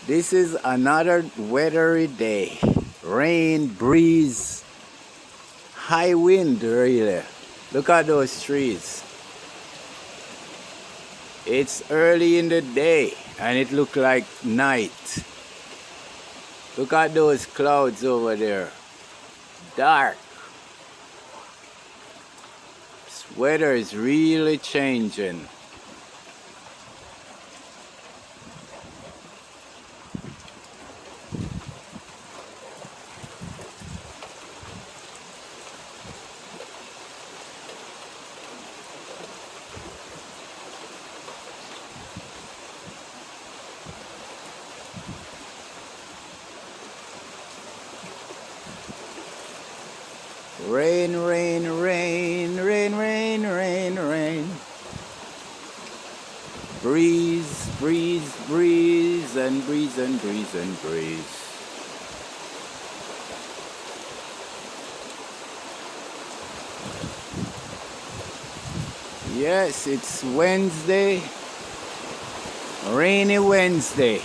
This is another weathery day. Rain, breeze, high wind really. Look at those trees. It's early in the day and it looks like night. Look at those clouds over there. Dark. This weather is really changing. Rain, rain, rain, rain, rain, rain, rain. Breeze, breeze, breeze, and breeze, and breeze, and breeze. Yes, it's Wednesday, rainy Wednesday.